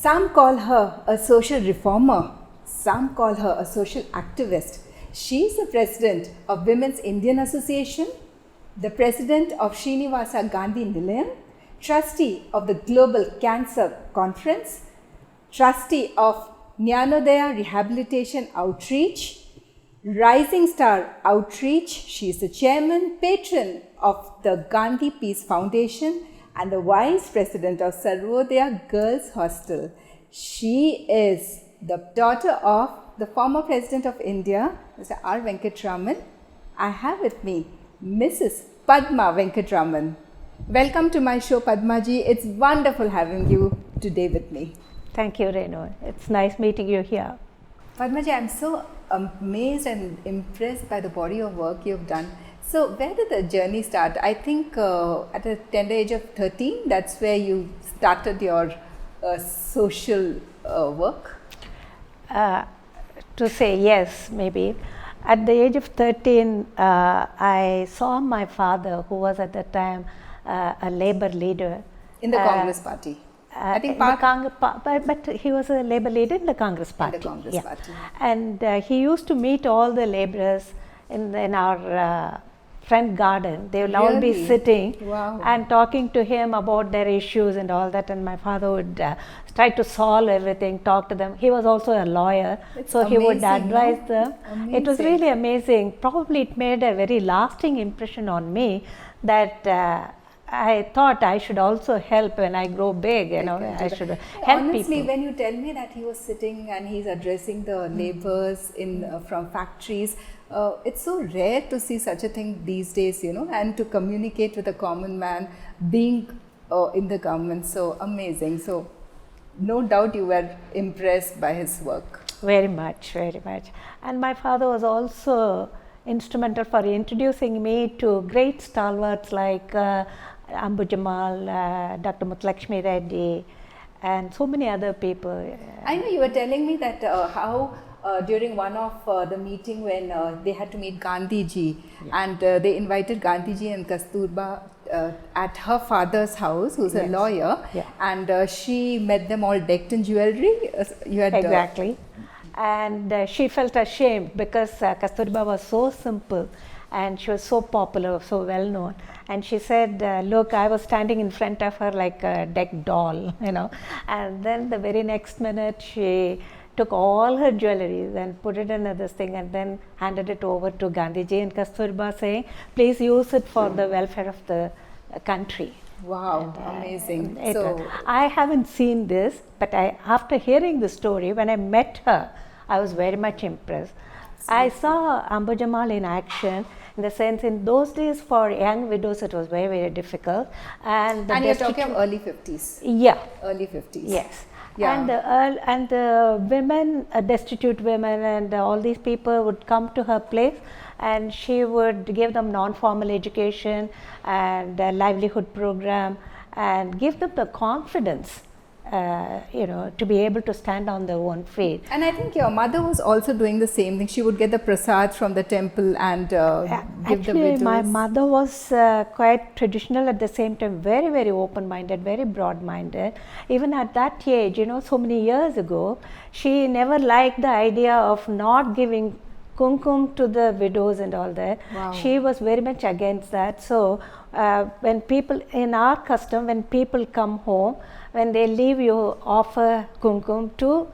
Some call her a social reformer, some call her a social activist. She is the president of Women's Indian Association, the president of Srinivasa Gandhi Nilayam, trustee of the Global Cancer Conference, trustee of Jnanodaya Rehabilitation Outreach, Rising Star Outreach. She is the chairman, patron of the Gandhi Peace Foundation and the vice president of Sarvodaya Girls Hostel. She is the daughter of the former president of India, Mr. R. Venkataraman. I have with me Mrs. Padma Venkataraman. Welcome to my show, Padma ji. It's wonderful having you today with me. Thank you, Renu. It's nice meeting you here. Padma ji, I'm so amazed and impressed by the body of work you've done. So where did the journey start? I think at the tender age of 13, that's where you started your social work? To say yes, maybe. At the age of 13, I saw my father, who was at the time a labor leader. In the Congress party? I think but he was a labor leader in the Congress party. In the Congress party. And he used to meet all the laborers in our front garden. They will all be sitting and talking to him about their issues and all that, and my father would try to solve everything, talk to them. He was also a lawyer, so he would advise them. It was really amazing. Probably it made a very lasting impression on me that I thought I should also help when I grow big, I should help Honestly, people. when you tell me that he was sitting and he's addressing the laborers from factories, it's so rare to see such a thing these days, and to communicate with a common man being in the government. So amazing. So no doubt you were impressed by his work. Very much, very much. And my father was also instrumental for introducing me to great stalwarts like Ambu Jamal, Dr. Muthulakshmi Reddy, and so many other people. I know you were telling me that how during one of the meeting when they had to meet Gandhi ji, and they invited Gandhi ji and Kasturba at her father's house, who's a lawyer, and she met them all decked in jewelry. You had, exactly. And she felt ashamed because Kasturba was so simple and she was so popular, so well known. And she said, look, I was standing in front of her like a decked doll, And then the very next minute, she took all her jewelry and put it in this thing and then handed it over to Gandhiji and Kasturba, saying, please use it for the welfare of the country. Wow, and, amazing. I haven't seen this, but after hearing the story, when I met her, I was very much impressed. I saw Ambu Jamal in action, in the sense in those days for young widows it was very, very difficult. And you're talking of early 50s? Yeah. Early 50s. Yes. Yeah. And the women, destitute women and all these people would come to her place and she would give them non-formal education and a livelihood program and give them the confidence to be able to stand on their own feet. And I think your mother was also doing the same thing. She would get the prasad from the temple and give the widows. My mother was quite traditional, at the same time very, very open-minded, very broad-minded. Even at that age, so many years ago, she never liked the idea of not giving kumkum to the widows and all that. Wow. She was very much against that. So when people, in our custom, when people come home, when they leave, you offer kumkum to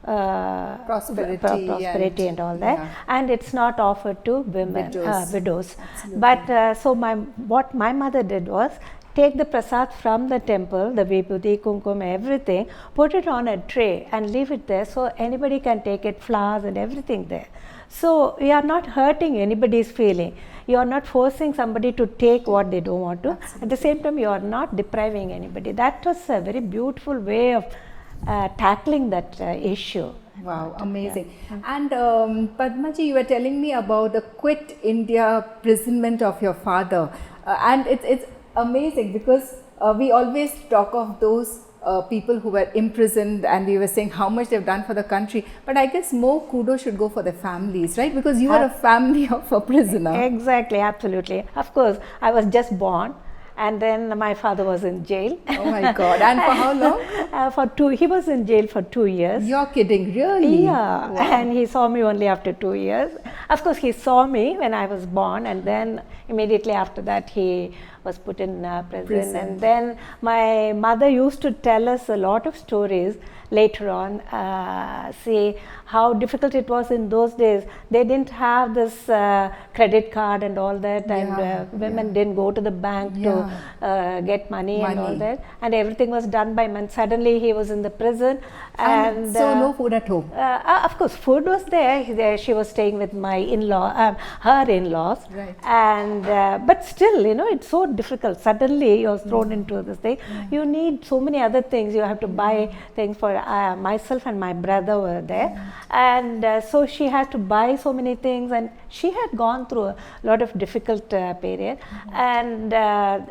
prosperity and all that, and it's not offered to women, widows. But so what my mother did was take the prasad from the temple, the vibhuti, kumkum, everything, put it on a tray and leave it there so anybody can take it, flowers and everything there. So you are not hurting anybody's feeling. You are not forcing somebody to take what they don't want to. Absolutely. At the same time, you are not depriving anybody. That was a very beautiful way of tackling that issue. Wow, amazing. And Padma ji, you were telling me about the Quit India imprisonment of your father. And it's amazing because we always talk of those people who were imprisoned and we were saying how much they've done for the country, but I guess more kudos should go for the families, right? Because you are a family of a prisoner. Exactly, absolutely. Of course, I was just born and then my father was in jail. Oh my God! And for how long? He was in jail for 2 years. You're kidding, really? Yeah, wow. And he saw me only after 2 years. Of course, he saw me when I was born, and then immediately after that he was put in prison. And then my mother used to tell us a lot of stories later on, say how difficult it was in those days. They didn't have this credit card and all that, and women didn't go to the bank to get money and all that, and everything was done by men. Suddenly he was in the prison, and so no food at home. Of course, food was there. She was staying with my her in-laws, right. And but still, it's so difficult. Suddenly you're thrown into this thing. You need so many other things. You have to buy things for myself and my brother were there, and so she had to buy so many things, and she had gone through a lot of difficult period, and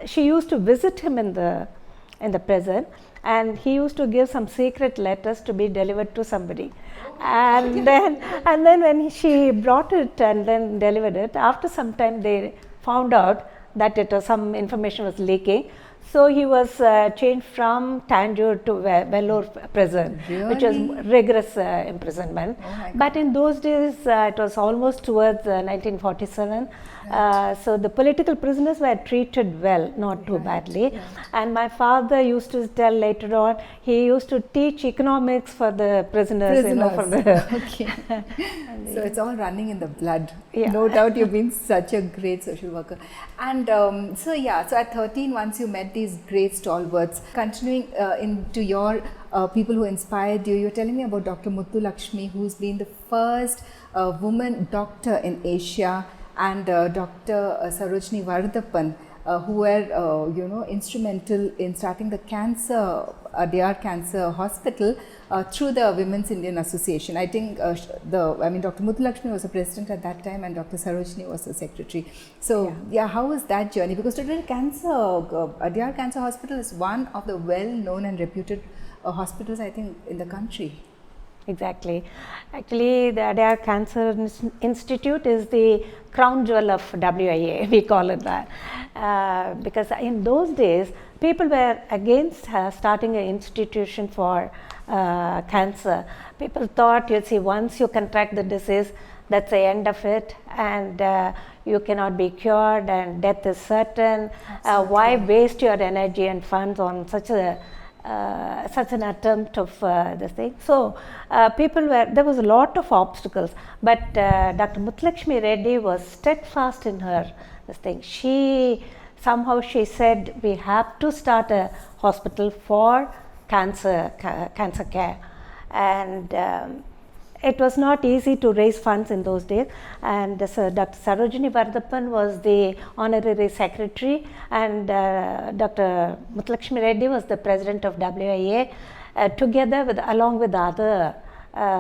she used to visit him in the prison, and he used to give some secret letters to be delivered to somebody, and then when she brought it and then delivered it, after some time they found out that some information was leaking. So he was changed from Tanjore to Vellore prison, which was rigorous imprisonment. But in those days, it was almost towards 1947. So the political prisoners were treated well, not too badly. And my father used to tell later on, he used to teach economics for the prisoners. Okay. So it's all running in the blood. No doubt you've been such a great social worker. And so at 13, once you met these great stalwarts, continuing into your people who inspired you, you're telling me about Dr. Muthulakshmi, who's been the first woman doctor in Asia, and Dr. Sarojini Vardappan, who were instrumental in starting the Adyar Cancer Hospital through the Women's Indian Association. I think Dr. Muthulakshmi was the president at that time, and Dr. Sarojini was the secretary. So how was that journey? Because today Adyar Cancer Hospital is one of the well-known and reputed hospitals, I think, in the country. Exactly. Actually, the Adyar Cancer Institute is the crown jewel of WIA, we call it that. Because in those days, people were against starting an institution for cancer. People thought, once you contract the disease, that's the end of it, and you cannot be cured, and death is certain. Why waste your energy and funds on such an attempt of this thing? So there was a lot of obstacles, but Dr. Muthulakshmi Reddy was steadfast in this thing. She said we have to start a hospital for cancer care, and it was not easy to raise funds in those days, and so Dr. Sarojini Vardappan was the honorary secretary, and Dr. Muthulakshmi Reddy was the president of WIA, along with the other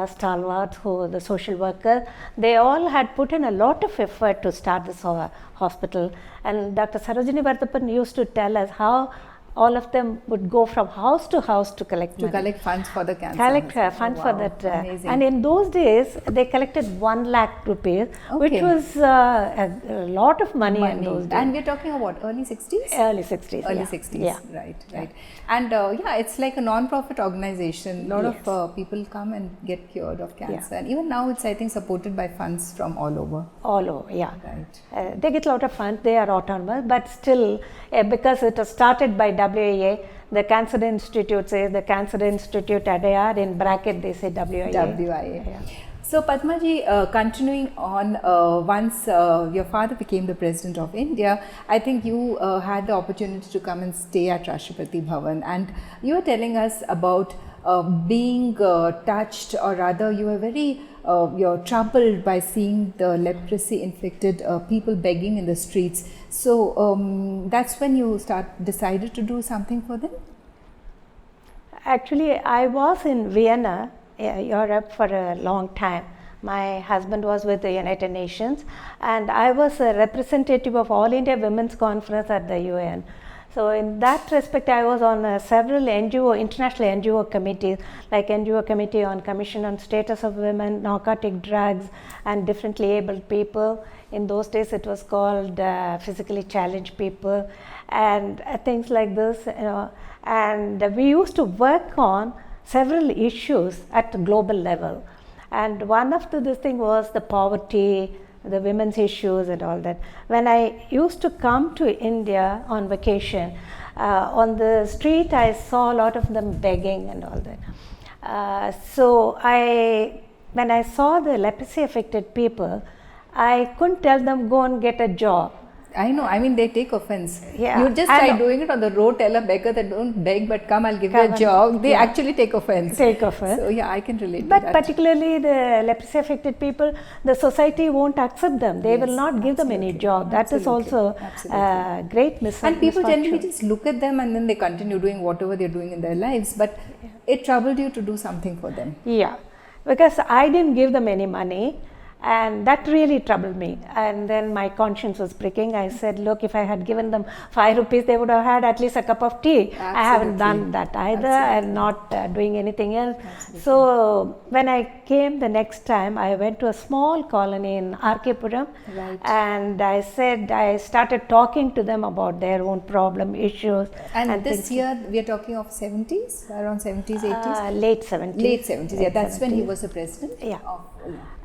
stalwarts, the social workers. They all had put in a lot of effort to start this hospital, and Dr. Sarojini Vardappan used to tell us how all of them would go from house to house to collect money. To collect funds for the cancer. Funds for that. And in those days, they collected 1 lakh rupees, which was a lot of money in those days. And we're talking about early 60s? Early 60s. Early 60s, right. And it's like a non-profit organization. A lot of people come and get cured of cancer. And even now, it's, I think, supported by funds from all over. All over, Right. They get a lot of funds. They are autonomous, but still, because it was started by WIA, the Cancer Institute says the Cancer Institute Adyar, in bracket they say WIA. So Padmaji, continuing on, once your father became the President of India, I think you had the opportunity to come and stay at Rashtrapathi Bhavan, and you were telling us about being touched, or rather you were very you're troubled by seeing the leprosy infected people begging in the streets. So that's when you decided to do something for them? Actually, I was in Vienna, Europe, for a long time. My husband was with the United Nations, and I was a representative of All India Women's Conference at the UN. So in that respect, I was on several international NGO committees, like NGO Committee on Commission on Status of Women, Narcotic Drugs, and Differently Abled People. In those days, it was called Physically Challenged People, and things like this. And we used to work on several issues at the global level. And one of this thing was the poverty, the women's issues and all that. When I used to come to India on vacation, on the street I saw a lot of them begging and all that. So when I saw the leprosy affected people, I couldn't tell them go and get a job. I know, I mean they take offense. Yeah. You just try doing it on the road, tell a beggar that don't beg but come, I'll give you a job. They actually take offense. So yeah, I can relate but to that. Particularly the leprosy affected people, the society won't accept them. They will not give them any job. That is also a great misfortune. And people generally just look at them and then they continue doing whatever they're doing in their lives. But it troubled you to do something for them. Yeah, because I didn't give them any money. And that really troubled me. And then my conscience was pricking. I said, look, if I had given them 5 rupees, they would have had at least a cup of tea. Absolutely. I haven't done that either. And not doing anything else. Absolutely. So when I came the next time, I went to a small colony in RK Puram. Right. And I started talking to them about their own problem, issues. And this year, we are talking of 70s, around 70s, 80s? Late 70s. Late 70s, yeah. That's 70s. When he was the president? Yeah.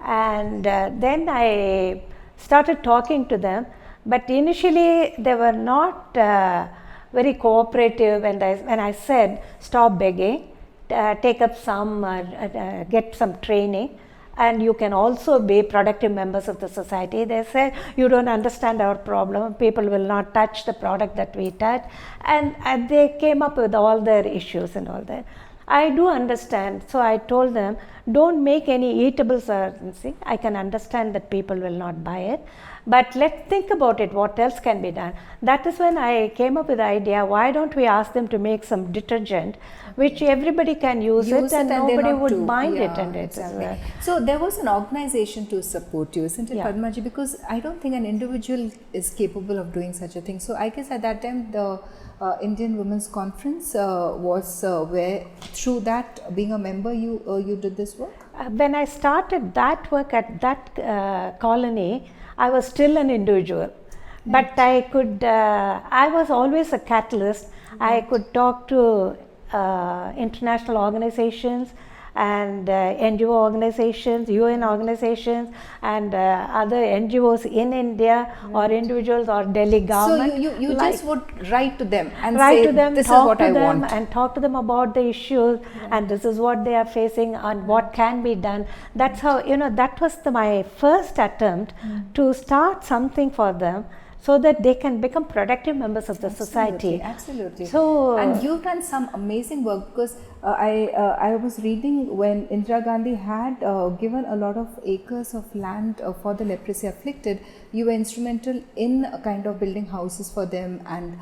And then I started talking to them, but initially they were not very cooperative. And when I said stop begging, take up some, get some training, and you can also be productive members of the society, they said you don't understand our problem, people will not touch the product that we touch, and they came up with all their issues and all that. I do understand, so I told them, don't make any eatables or anything. I can understand that people will not buy it, but let's think about it, what else can be done. That is when I came up with the idea, why don't we ask them to make some detergent, which everybody can use it and nobody would mind it. And exactly. So there was an organization to support you, isn't it, Padmaji? Because I don't think an individual is capable of doing such a thing. So I guess at that time, the Indian Women's Conference was where through that, being a member, you did this work? When I started that work at that colony, I was still an individual. Right. But I was always a catalyst. Right. I could talk to international organizations and NGO organizations, UN organizations, and other NGOs in India, or individuals or Delhi government. So you just would write to them and say, this is what I want. And talk to them about the issues, and this is what they are facing and what can be done. That's how, that was my first attempt to start something for them, so that they can become productive members of the society. Absolutely. So, and you've done some amazing work, because I was reading when Indira Gandhi had given a lot of acres of land for the leprosy afflicted, you were instrumental in kind of building houses for them and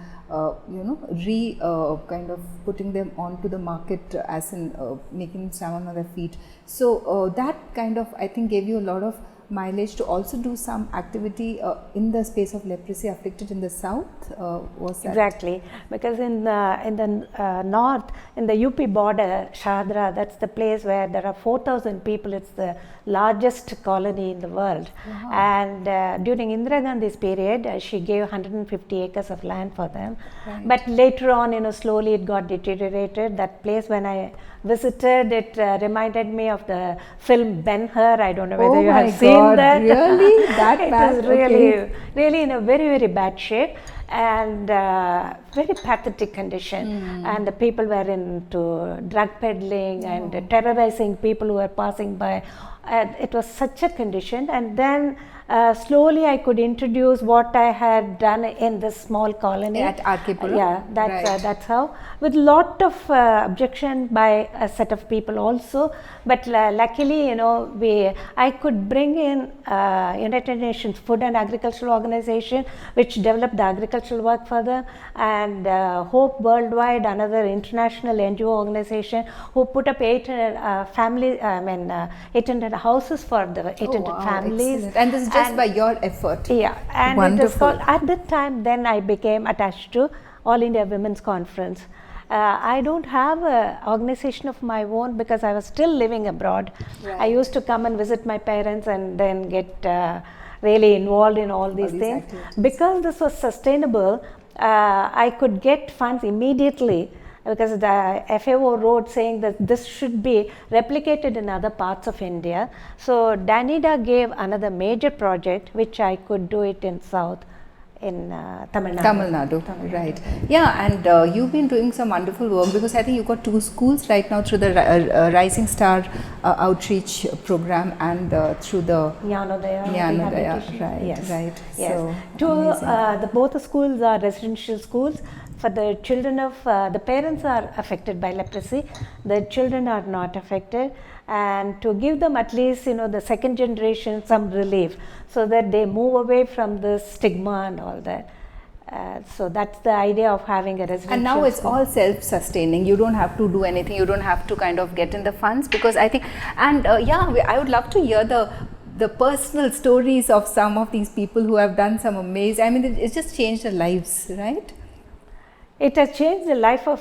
kind of putting them onto the market, as in making them stand on their feet. So that kind of, I think, gave you a lot of mileage to also do some activity in the space of leprosy afflicted in the south. Was that? Exactly, because in the north, in the UP border, Shahadra, that's the place where there are 4,000 people. It's the largest colony in the world. Wow. And during Indira Gandhi's period, she gave 150 acres of land for them. Right. But later on, slowly it got deteriorated. That place, when I visited, it reminded me of the film Ben-Hur. I don't know whether you have seen that. Really? That bad? It was really in a very, very bad shape, and very pathetic condition. And the people were into drug peddling and terrorizing people who were passing by. It was such a condition. And then slowly I could introduce what I had done in this small colony at RK Puram. Yeah, that's how, with lot of objection by a set of people also, but luckily I could bring in United Nations Food and Agricultural Organization, which developed the agricultural work for them, and Hope Worldwide, another international NGO organization, who put up 800 houses for the 800 families. Excellent. And this is just by your effort. Yeah, and wonderful. It is called, at that time, then I became attached to All India Women's Conference. I don't have an organization of my own because I was still living abroad. Right. I used to come and visit my parents and then get really involved in all these things. Activities. Because this was sustainable, I could get funds immediately, because the FAO wrote saying that this should be replicated in other parts of India. So Danida gave another major project which I could do it in South, in Tamil Nadu. Right. Yeah, and you've been doing some wonderful work, because I think you've got 2 schools right now through the Rising Star outreach program and through the Jnanodaya. Right. Yes. Right. Yes. So both the schools are residential schools. For the children of, the parents are affected by leprosy, the children are not affected, and to give them at least, the second generation some relief, so that they move away from the stigma and all that. So that's the idea of having a residential And now it's school. all self-sustaining. You don't have to do anything. You don't have to kind of get in the funds, because I think, and I would love to hear the personal stories of some of these people who have done some amazing, I mean, it's just changed their lives, right? It has changed the life of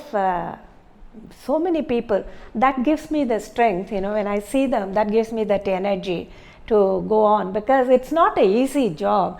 so many people. That gives me the strength, when I see them, that gives me that energy to go on, because it's not an easy job.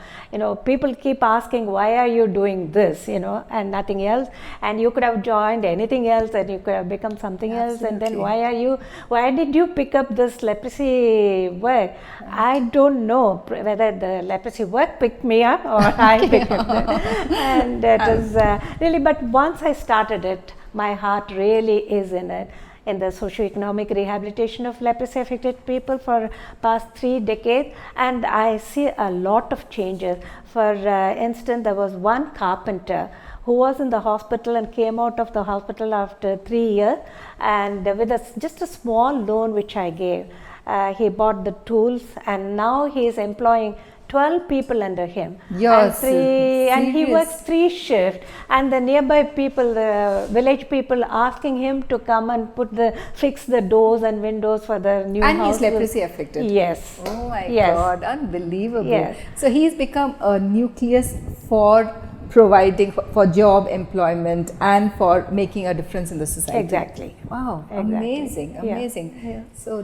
People keep asking, why are you doing this, and nothing else, and you could have joined anything else and you could have become something else, and then why did you pick up this leprosy work? Right. I don't know whether the leprosy work picked me up or I picked it up. And it is really, but once I started it, my heart really is in it, in the socio-economic rehabilitation of leprosy affected people for past 3 decades, and I see a lot of changes. For instance, there was one carpenter who was in the hospital and came out of the hospital after 3 years, and with just a small loan which I gave, he bought the tools, and now he is employing 12 people under him. Yes, and he works 3 shifts, and the nearby people, the village people, asking him to come and fix the doors and windows for the new house. And he's leprosy affected. Yes. Oh my God, unbelievable. Yes. So he's become a nucleus for providing for job, employment, and for making a difference in the society. Exactly. Wow, amazing. Yeah. So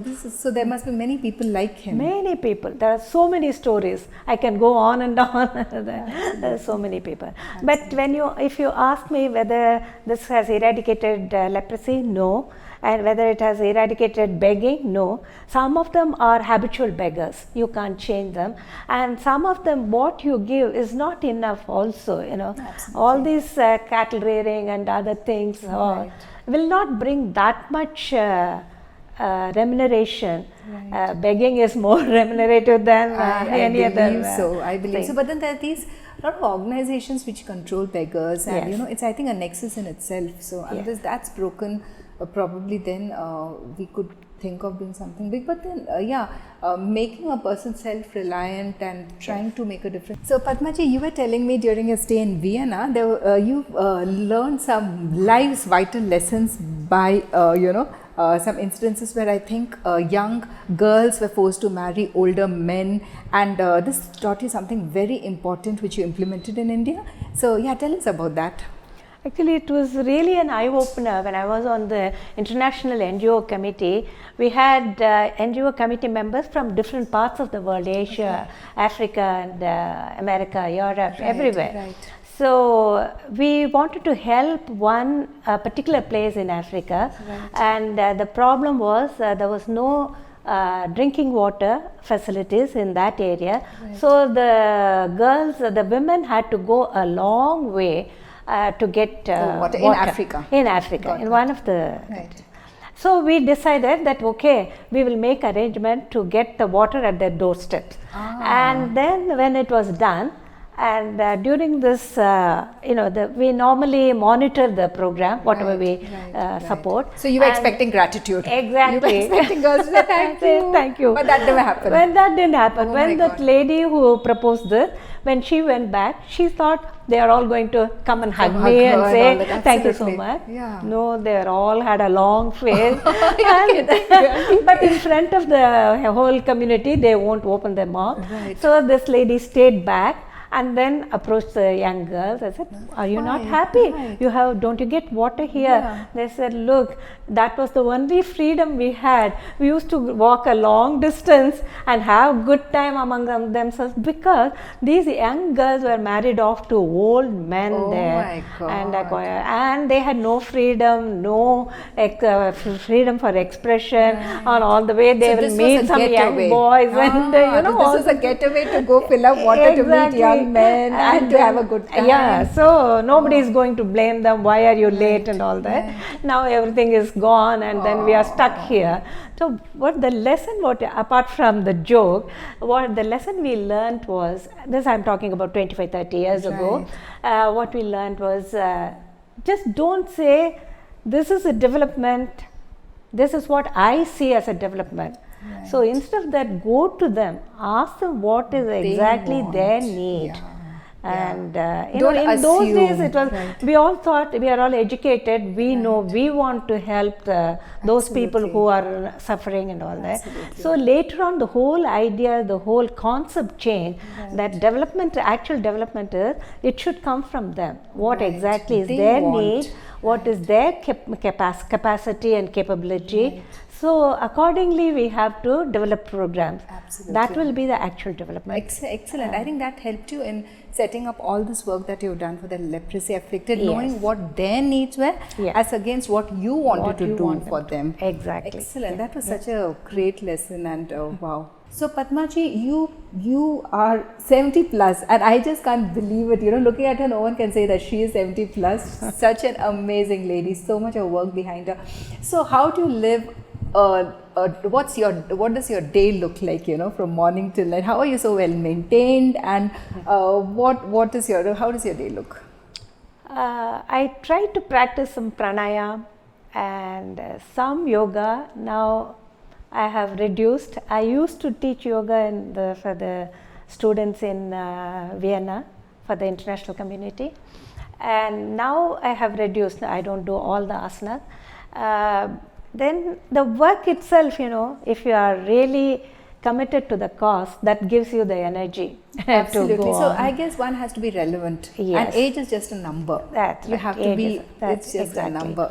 there must be many people like him. Many people. There are so many stories. I can go on and on. There are so many people. Absolutely. But if you ask me whether this has eradicated leprosy, no. And whether it has eradicated begging, no. Some of them are habitual beggars. You can't change them. And some of them, what you give is not enough also, Absolutely. All these cattle rearing and other things will not bring that much remuneration. Right. Begging is more remunerative than any other. I believe so. But then there are these lot of organizations which control beggars, and it's, I think, a nexus in itself. So unless that's broken, probably then we could think of doing something big. But then making a person self-reliant and trying to make a difference. So Padmaji, you were telling me during your stay in Vienna, you learned some life's vital lessons by some instances where I think young girls were forced to marry older men, and this taught you something very important which you implemented in India. So tell us about that. Actually, it was really an eye-opener when I was on the International NGO Committee. We had NGO committee members from different parts of the world, Asia, Africa, and America, Europe, everywhere. Right. So we wanted to help one particular place in Africa, and the problem was there was no drinking water facilities in that area. So the women had to go a long way to get water in Africa. In Africa, in one of the. So we decided that we will make arrangement to get the water at their doorsteps. And then when it was done, and during this, we normally monitor the program, whatever we support. So you were expecting gratitude. Exactly. You were expecting girls to say thank you. Thank you. But that never happened. When that didn't happen, when that lady who proposed this, when she went back, she thought they are all going to come and hug me and say thank you so much. No, they all had a long face. But in front of the whole community, they won't open their mouth. So this lady stayed back. and then approached the young girls. I said, are you not happy? Don't you get water here? Yeah. They said, look, that was the only freedom we had. We used to walk a long distance and have good time among themselves, because these young girls were married off to old men there. And they had no freedom, no freedom for expression, or all the way they will meet some young boys, and this is a getaway to go fill up water to meet young men and to have a good time. Yeah, so nobody is going to blame them, why are you late and all that. Now everything is gone, and then we are stuck here. So apart from the joke, what the lesson we learned was, this I'm talking about 25-30 years ago, what we learned was, just don't say this is a development, this is what I see as a development. Right. So instead of that, go to them, ask them what is exactly their need. And in those days it was, we all thought, we are all educated, we know, we want to help those people who are suffering and all that. So later on, the whole idea, the whole concept changed, that development, actual development is, it should come from them. What exactly is their need, what is their capacity and capability. So accordingly, we have to develop programs. That will be the actual development. Excellent. I think that helped you in setting up all this work that you've done for the leprosy afflicted, knowing what their needs were as against what you wanted to do for them. Exactly. Excellent. That was such a great lesson, and wow. So Padmaji, you are 70 plus, and I just can't believe it. Looking at her, no one can say that she is 70 plus. Such an amazing lady, so much of work behind her. So how do you live? What does your day look like? From morning till night. How are you so well maintained? And how does your day look? I try to practice some pranayama and some yoga. Now I have reduced. I used to teach yoga for the students in Vienna for the international community, and now I have reduced. I don't do all the asanas. Then the work itself, if you are really committed to the cause, that gives you the energy. Absolutely. To go so on. I guess one has to be relevant. And age is just a number. You have to be, it's just a number.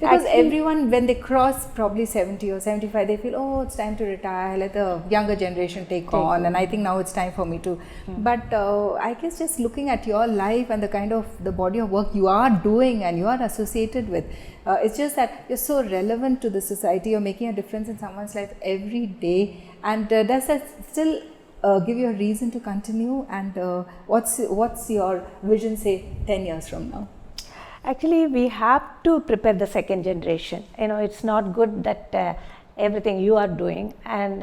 Because everyone, when they cross probably 70 or 75, they feel, oh, it's time to retire, let the younger generation take on. And I think now it's time for me to. But I guess just looking at your life and the kind of the body of work you are doing and you are associated with, it's just that you're so relevant to the society, you're making a difference in someone's life every day. And does that still give you a reason to continue? And what's your vision, say, 10 years from now? Actually, we have to prepare the second generation. It's not good that everything you are doing and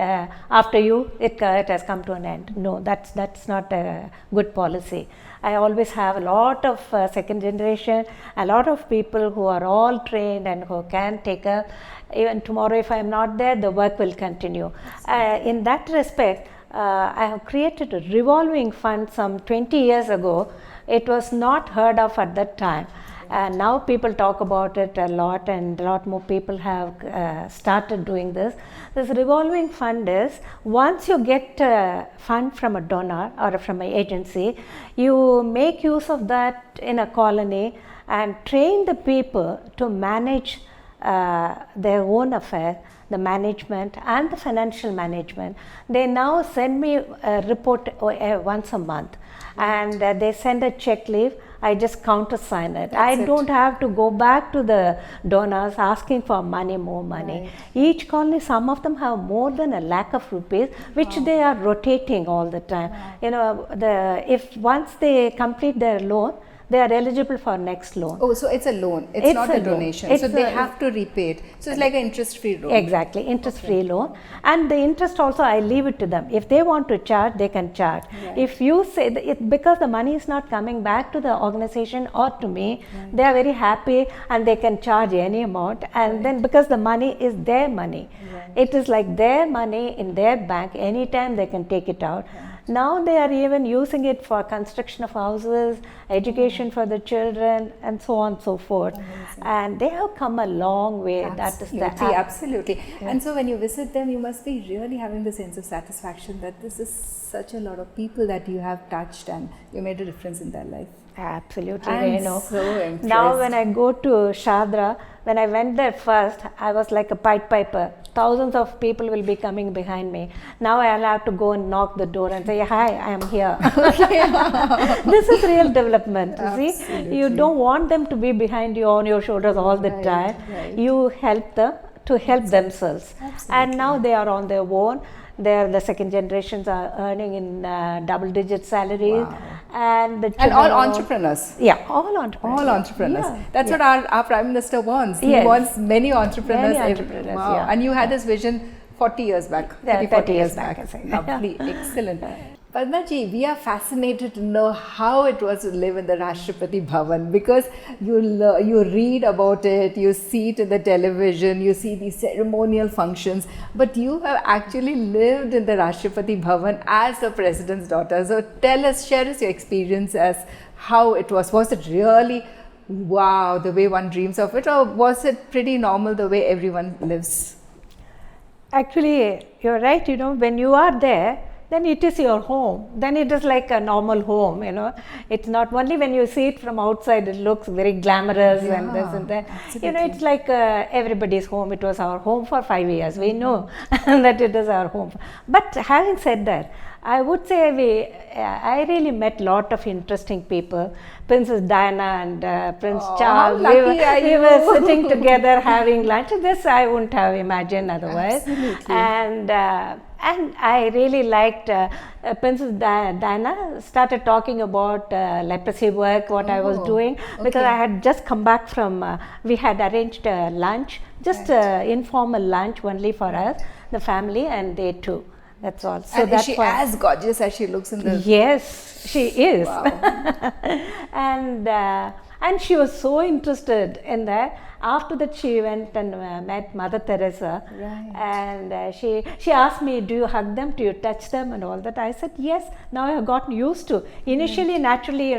after you it has come to an end. No, that's not a good policy. I always have a lot of second generation, a lot of people who are all trained and who can take up. Even tomorrow, if I am not there, the work will continue. In that respect, I have created a revolving fund some 20 years ago. It was not heard of at that time. Now people talk about it a lot, and a lot more people have started doing this. This revolving fund is, once you get a fund from a donor or from an agency, you make use of that in a colony and train the people to manage their own affairs, the management and the financial management. They now send me a report once a month, and they send a check leaf. I just countersign it. I don't have to go back to the donors asking for more money. Right. Each colony, some of them have more than a lakh of rupees, which they are rotating all the time. Wow. If once they complete their loan, they are eligible for next loan. Oh, so it's a loan. It's not a donation. So they have to repay it. So it's like an interest-free loan. Exactly, interest-free loan. And the interest also, I leave it to them. If they want to charge, they can charge. Right. If you say, because the money is not coming back to the organization or to me, they are very happy and they can charge any amount. And then because the money is their money, it is like their money in their bank, anytime they can take it out. Now they are even using it for construction of houses, education for the children, and so on and so forth. Amazing. And they have come a long way. Absolutely, That is the absolutely. Yeah. And so when you visit them, you must be really having the sense of satisfaction that this is such a lot of people that you have touched and you made a difference in their life. Absolutely, I'm so impressed. Now when I go to Shadra, when I went there first, I was like a Pied Piper. Thousands of people will be coming behind me. Now I'll have to go and knock the door and say, hi, I am here. This is real development. See, you don't want them to be behind you on your shoulders all the time. Right. You help them to help themselves. Absolutely. And now they are on their own. The second generations are earning in double-digit salaries. Wow. And all entrepreneurs. Yeah, all entrepreneurs. All entrepreneurs. Yeah. That's what our Prime Minister wants. He wants many entrepreneurs. Many entrepreneurs, wow. And you had this vision 40 years back. 30 years back. Lovely, excellent. Padma ji, we are fascinated to know how it was to live in the Rashtrapathi Bhavan, because you read about it, you see it in the television, you see these ceremonial functions, but you have actually lived in the Rashtrapathi Bhavan as the president's daughter. So tell us, share us your experience as how it was. Was it really wow, the way one dreams of it, or was it pretty normal the way everyone lives? Actually, you're right, when you are there, then it is your home. Then it is like a normal home, It's not only when you see it from outside, it looks very glamorous and this and that. Absolutely. It's like everybody's home. It was our home for 5 years. We know that it is our home. But having said that, I would say I really met a lot of interesting people. Princess Diana and Prince Charles, we were sitting together having lunch. This I wouldn't have imagined otherwise. Absolutely. And I really liked Princess Diana started talking about leprosy work, what I was doing, because I had just come back from, we had arranged a lunch, just informal lunch only for us, the family, and they too. That's all. So and is she as gorgeous as she looks in the... Yes, she is. Wow. And she was so interested in that. After that, she went and met Mother Teresa. Right. And she asked me, do you hug them? Do you touch them? And all that. I said, yes. Now I have gotten used to. Initially, naturally,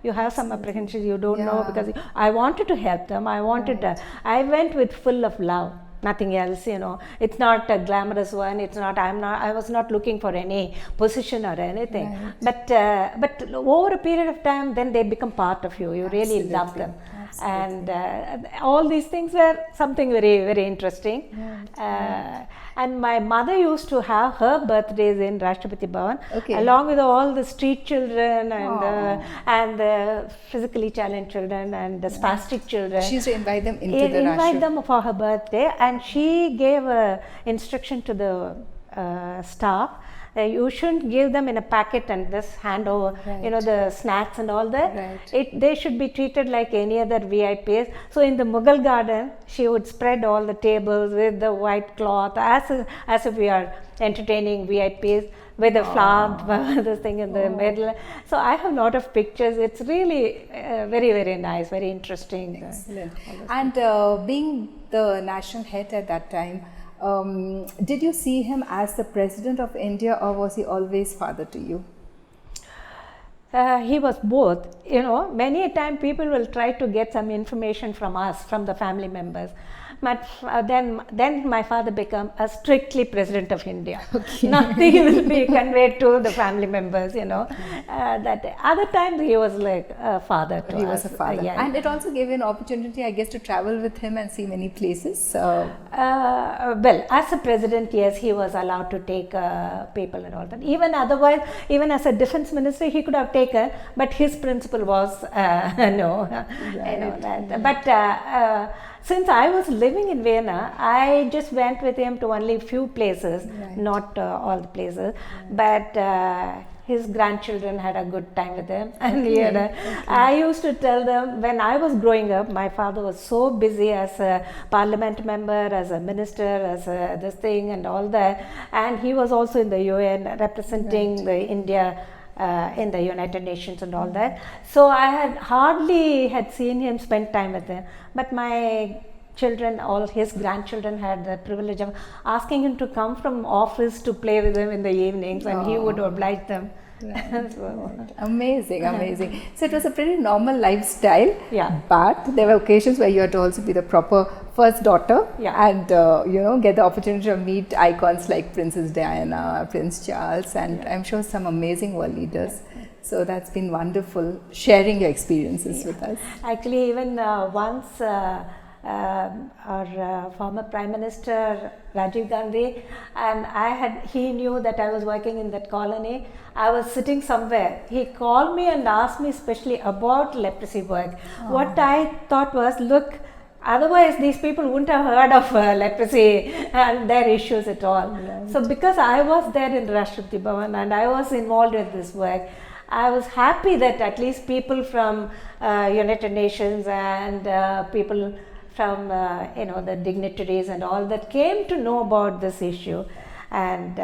you have some apprehension. You don't know, because I wanted to help them. I wanted I went with full of love. Nothing else, It's not a glamorous one. It's not. I was not looking for any position or anything. Right. But over a period of time, then they become part of you. You really love them. Absolutely. And all these things were something very, very interesting. And my mother used to have her birthdays in Rashtrapathi Bhavan, along with all the street children and the physically challenged children and the spastic children. She used to invite them into the invite them for her birthday, and she gave instruction to the staff. You shouldn't give them in a packet and just hand over, the snacks and all that. Right. They should be treated like any other VIPs. So in the Mughal garden, she would spread all the tables with the white cloth as if we are entertaining VIPs with a flower, this thing in the middle. So I have a lot of pictures. It's really very, very nice, very interesting. Excellent. And being the national head at that time, did you see him as the President of India, or was he always father to you? He was both. Many a time people will try to get some information from us, from the family members. But then my father became a strictly President of India. Nothing will be conveyed to the family members, That other times he was like a father to us. He was a father. And it also gave you an opportunity, I guess, to travel with him and see many places. Well, as a president, yes, he was allowed to take people and all that. Even otherwise, even as a defense minister, he could have taken, but his principle was no. Right. But since I was living in Vienna, I just went with him to only few places, not all the places. But his grandchildren had a good time with him. And I used to tell them, when I was growing up, my father was so busy as a parliament member, as a minister, as this thing and all that. And he was also in the UN representing the India in the United Nations and all that. So I had hardly seen him spend time with him. But my children, all his grandchildren had the privilege of asking him to come from office to play with them in the evenings, and he would oblige them. Right. Amazing, amazing. So it was a pretty normal lifestyle, but there were occasions where you had to also be the proper first daughter and get the opportunity to meet icons like Princess Diana, Prince Charles, and I'm sure some amazing world leaders. So that's been wonderful sharing your experiences with us. Actually, even once our former Prime Minister Rajiv Gandhi, and he knew that I was working in that colony. I was sitting somewhere. He called me and asked me especially about leprosy work. What I thought was, look, otherwise these people wouldn't have heard of leprosy and their issues at all. Right. So because I was there in Rashtrapathi Bhavan and I was involved with this work, I was happy that at least people from United Nations and people from the dignitaries and all that came to know about this issue. And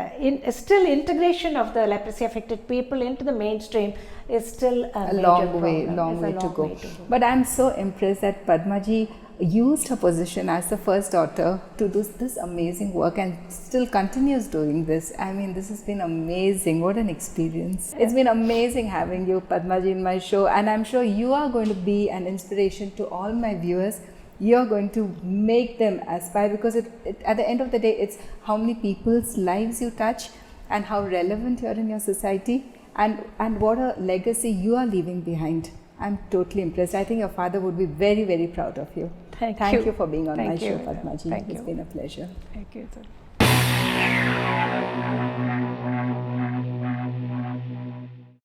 still integration of the leprosy affected people into the mainstream is still a long way to go. But I'm so impressed that Padmaji used her position as the first daughter to do this amazing work and still continues doing this. I mean, this has been amazing. What an experience. It's been amazing having you, Padmaji, in my show, and I'm sure you are going to be an inspiration to all my viewers. You're going to make them aspire, because at the end of the day, it's how many people's lives you touch and how relevant you are in your society, and what a legacy you are leaving behind. I'm totally impressed. I think your father would be very, very proud of you. Thank you for being on my show, Padmaji. It's been a pleasure. Thank you, sir.